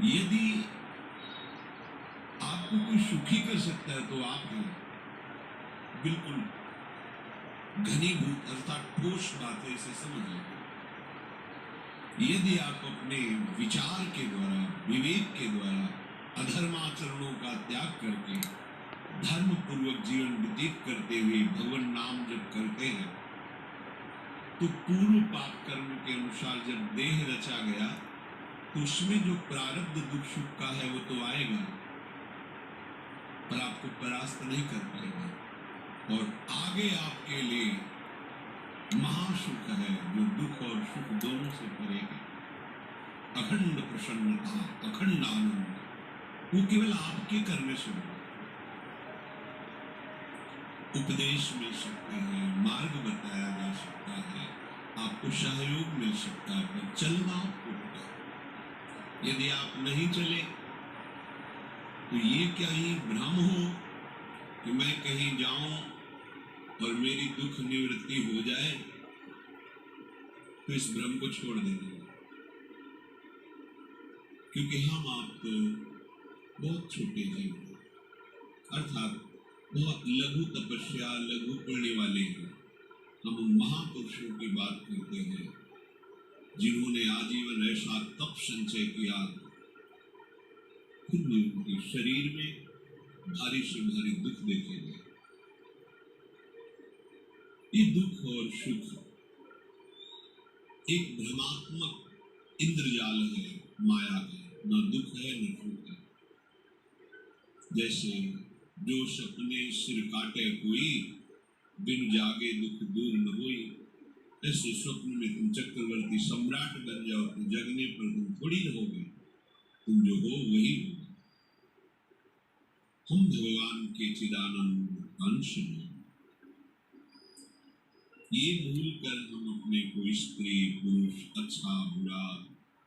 यदि आपको कोई सुखी कर सकता है तो आप हैं। बिल्कुल घनीभूत अर्थात ठोस बात है, इसे समझ लें। यदि आप अपने विचार के द्वारा, विवेक के द्वारा अधर्माचरणों का त्याग करके धर्म पूर्वक जीवन व्यतीत करते हुए भगवान नाम जब करते हैं, तो पूर्व पाप कर्म के अनुसार जब देह रचा गया तो उसमें जो प्रारब्ध दुख सुख का है वो तो आएगा, पर आपको परास्त नहीं कर पाएगा। और आगे आपके लिए महासुख है जो दुख और सुख दोनों से परे है। अखंड प्रसन्नता, अखंड आनंद, वो केवल आपके करने से होगा। उपदेश मिल सकते हैं, मार्ग बताया जा सकता है, आपको सहयोग मिल सकता है, पर चलना आपको होगा। यदि आप नहीं चले तो ये क्या ही भ्रम हो कि मैं कहीं जाऊं और मेरी दुख निवृत्ति हो जाए, तो इस भ्रम को छोड़ देना। क्योंकि हम आप तो बहुत छोटे जीव हैं, अर्थात बहुत लघु तपस्या, लघु पुण्य वाले हैं। हम उन महापुरुषों की बात करते हैं जिन्होंने आजीवन ऐसा तप संचय किया, खुद भी उनके शरीर में भारी से भारी दुख देखे गए। ये दुख और सुख एक भ्रमात्मक इंद्रजाल है, माया है, न दुख है न सुख है। जैसे जो सपने सिर काटे कोई, बिन जागे दुख दूर न होई। ऐसे स्वप्न में तुम चक्रवर्ती सम्राट बन जाओ तो जगने पर तुम थोड़ी रहोगे, तुम जो हो वही हो। हम भगवान के चिदानंद अंश हैं। ये भूल कर हम अपने को स्त्री पुरुष, अच्छा बुरा,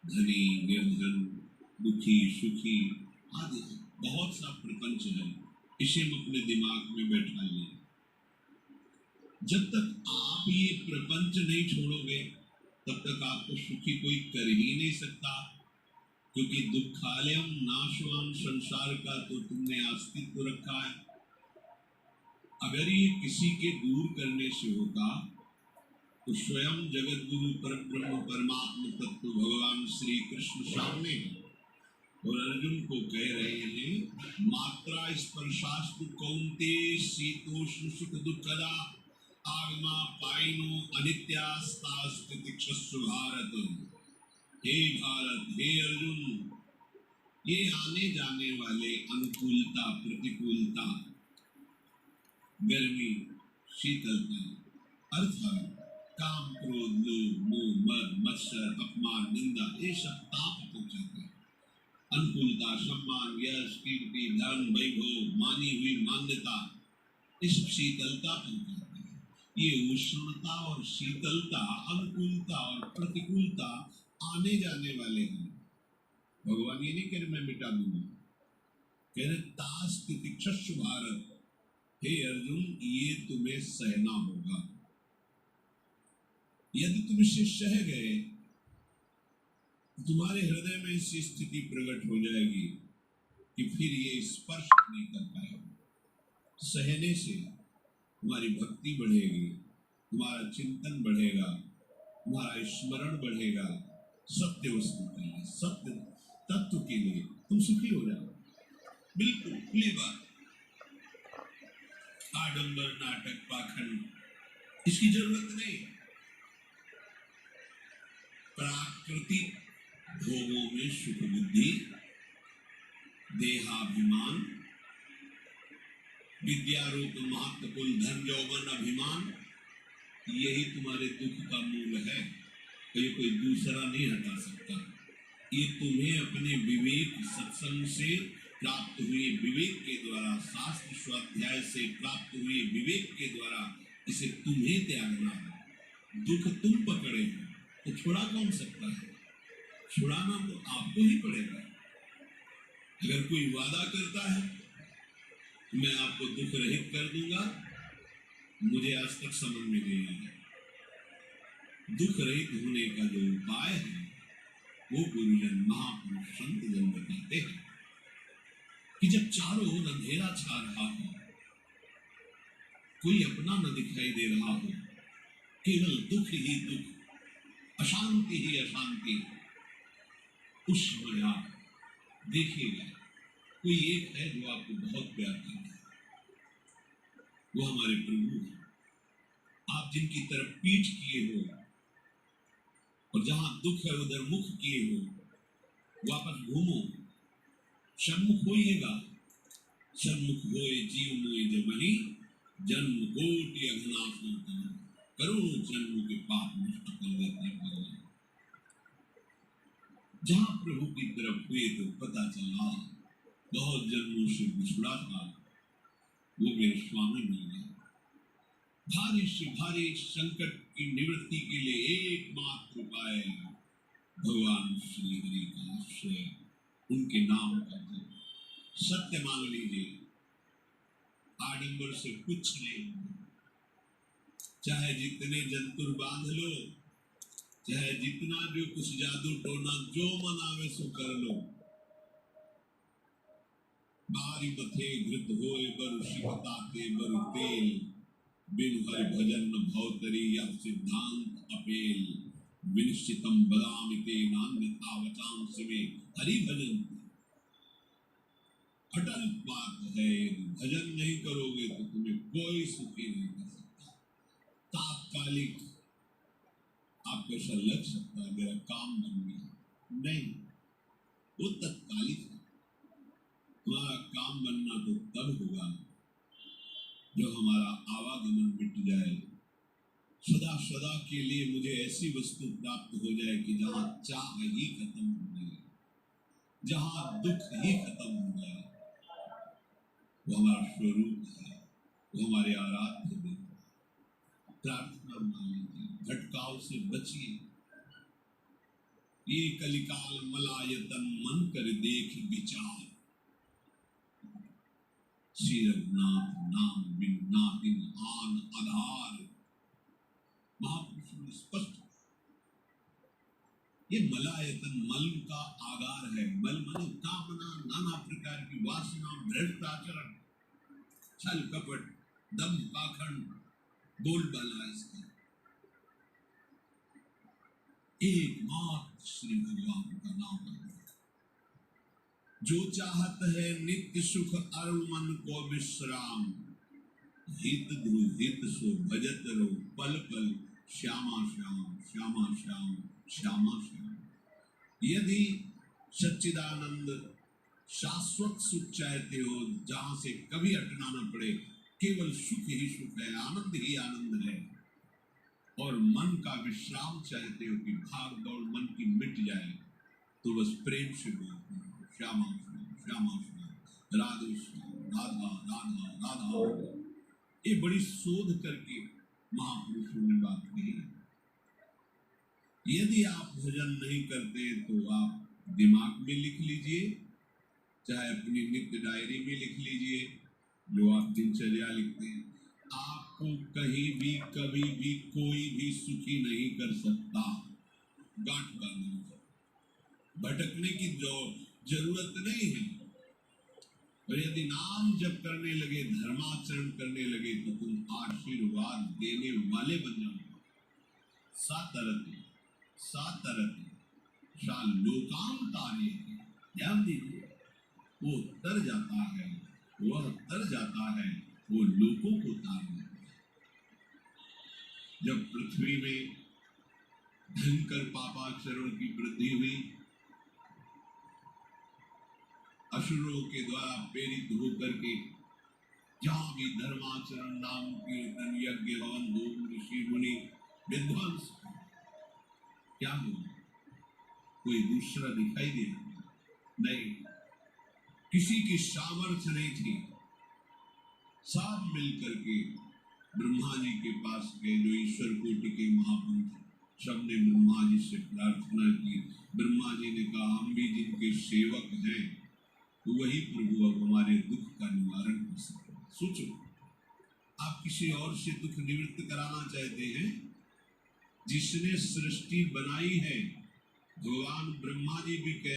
धनी निर्धन, दुखी सुखी आदि बहुत सा प्रपंच है, इसे हम अपने दिमाग में बैठा लें। जब तक आप ये प्रपंच नहीं छोड़ोगे तब तक आपको सुखी कोई कर ही नहीं सकता, क्योंकि दुखालयम नाशवान संसार का तो तुमने अस्तित्व रखा है। अगर ये किसी के दूर करने से होता तो स्वयं जगत गुरु परब्रह्म परमात्मा तत्व भगवान श्री कृष्ण सामने हैं और अर्जुन को कह रहे हैं, मात्रा स्पर्शास्तु कौन्ते शीतोष्ण सुख दुखदा आगमा पाइनो अनित्यास्तास्तितिक्षस्व भारत। हे भारत, हे अर्जुन, ये आने जाने वाले अनुकूलता प्रतिकूलता, गर्मी शीतलता, अर्थात काम क्रोध लोभ मोह मद मत्सर अपमान निंदा, ये सब ताप पहुंचाते हैं। अनुकूलता सम्मान यश कीर्ति धन वैभव मानी हुई मान्यता, इस शीतलता पहुंचाते हैं। ये उष्णता और शीतलता, अनुकूलता और प्रतिकूलता आने जाने वाले हैं। भगवान ये नहीं कह रहे मैं मिटा दूंगा, कह रहे तास तितिक्षस्व भारत, हे अर्जुन ये तुम्हें सहना होगा। यदि तुम इसे सह गए तुम्हारे हृदय में ऐसी स्थिति प्रकट हो जाएगी कि फिर ये स्पर्श नहीं कर पाएगा। सहने से तुम्हारी भक्ति बढ़ेगी, तुम्हारा चिंतन बढ़ेगा, तुम्हारा स्मरण बढ़ेगा, सत्य वस्तु के लिए, सत्य तत्व के लिए तुम सुखी हो जाओ। बिल्कुल खुली बात। आडंबर नाटक पाखंड इसकी जरूरत नहीं। प्राकृतिक भोगों में सुख बुद्धि, देहाभिमान, विद्यारूप महत्वपूर्ण धन यौवन अभिमान, यही तुम्हारे दुख का मूल है। ये कोई दूसरा नहीं हटा सकता। ये तुम्हें अपने विवेक सत्संग से प्राप्त हुए विवेक के द्वारा, शास्त्र स्वाध्याय से प्राप्त हुए विवेक के द्वारा इसे तुम्हें त्यागना है। दुख तुम पकड़े हो तो छुड़ा कौन सकता है? छुड़ाना तो आपको ही पड़ेगा। अगर कोई वादा करता है मैं आपको दुख रहित कर दूंगा, मुझे आज तक समझ में नहीं आया। दुख रहित होने का जो उपाय है वो गुरुजन महापुरुष संत जन बताते हैं कि जब चारों ओर अंधेरा छा रहा हो, कोई अपना न दिखाई दे रहा हो, केवल दुख ही दुख, अशांति ही अशांति, उस समय आप देखिएगा कोई एक है जो आपको बहुत प्यार करता है, वो हमारे प्रभु है। आप जिनकी तरफ पीठ किए हो और जहां दुख है उधर मुख किए हो, वापस घूमो, सन्मुख होइएगा। सन्मुख होए जीव मोए जमनी, जन्म कोटि अघनाश करोड़ों जन्मों के पाप नष्ट कर देते हैं भगवान। जहां प्रभु की तरफ हुए तो पता चला बहुत जन्मों से बिछड़ा था, वो मेरे स्वामी मिल गए। भारी से भारी संकट की निवृत्ति के लिए एकमात्र उपाय भगवान श्री हरि का आश्रय, उनके नाम का जप। सत्य मान लीजिए, आडंबर से कुछ नहीं, चाहे जितने जंतुर बांध लो, चाहे जितना भी कुछ जादू टोना जो मन आवे सो कर लो, बारी मथे घृत होए बर शिवता के बर तेल, बिन हरि भजन भवतरी या सिद्धांत अपेल, विनिश्चितम बदामिते नान्यथा वचांस में हरि भजन। अटल बात है, भजन नहीं करोगे तो तुम्हें कोई सुखी नहीं कर सकता। तात्कालिक आपको ऐसा लग सकता है मेरा काम बन गया, नहीं, वो तत्कालिक है। तुम्हारा काम बनना तो तब होगा जब हमारा आवागमन मिट जाए, सदा सदा के लिए मुझे ऐसी वस्तु प्राप्त हो जाए कि जहां चाह ही खत्म हो जाए, जहां दुख ही खत्म हो जाए। वो हमारा स्वरूप है, वो हमारे आराध्य देव। प्रार्थना मान लीजिए, भटकाव से बचिए। ये कलिकाल मलायतन मन कर देख विचार, श्री रघुनाथ नाम बिन नाहिन आन आधार। महापुरुषों ने स्पष्ट, ये मलायतन मल का आगार है। मल माने कामना, नाना प्रकार की वासना, भ्रष्टाचरण, छल कपट, दम्भ पाखंड, बोलबाला, इसका एकमात्र श्री भगवान का नाम है। जो चाहत है नित्य सुख अरुण मन को विश्राम, हित ध्रुव हित सो भजत रो पल पल, श्यामा श्याम श्यामा श्याम श्यामा श्याम। यदि सच्चिदानंद शाश्वत सुख चाहते हो, जहां से कभी हटना न पड़े, केवल सुख ही सुख है, आनंद ही आनंद है, और मन का विश्राम चाहते हो कि भाग दौड़ मन की मिट जाए, तो बस प्रेम से बोलते हैं श्यामा श्यामा श्याम, राधे श्याम, राधा राधा राधा। ये बड़ी शोध करके महापुरुषों ने बात कही। यदि आप भजन नहीं करते तो आप दिमाग में लिख लीजिए, चाहे अपनी नित्य डायरी में लिख लीजिए, जो आप दिनचर्या लिखते हैं। आपको कहीं भी कभी भी कोई भी सुखी नहीं कर सकता। गांठ बांधो, भटकने की जो जरूरत नहीं है। और यदि नाम जप करने लगे, धर्माचरण करने लगे, तो तुम आशीर्वाद देने वाले बन जाओगे। सातरति सातरति सा लोकांतारे, ध्यान दीजिए, वो तर जाता है, वह तर जाता है, वो लोगों को तार देता है। जब पृथ्वी में भयंकर पापाचरण की वृद्धि हुई, असुरों के द्वारा प्रेरित होकर के जहां भी धर्माचरण, नाम कीर्तन, यज्ञ, हवन, होम, ऋषि मुनि विध्वंस, क्या हुआ? कोई दूसरा दिखाई दे नहीं, किसी की सामर्थ्य नहीं थी। सब मिलकर के ब्रह्मा जी के पास गए, जो ईश्वर कोटि के महापुरुष, सबने ब्रह्मा जी से प्रार्थना की। ब्रह्मा जी ने कहा, हम भी जिनके सेवक हैं, वही प्रभु अब हमारे दुख का निवारण कर सकते। सोचो, आप किसी और से दुख निवृत्त कराना चाहते हैं? जिसने सृष्टि बनाई है, भगवान ब्रह्मा जी भी कह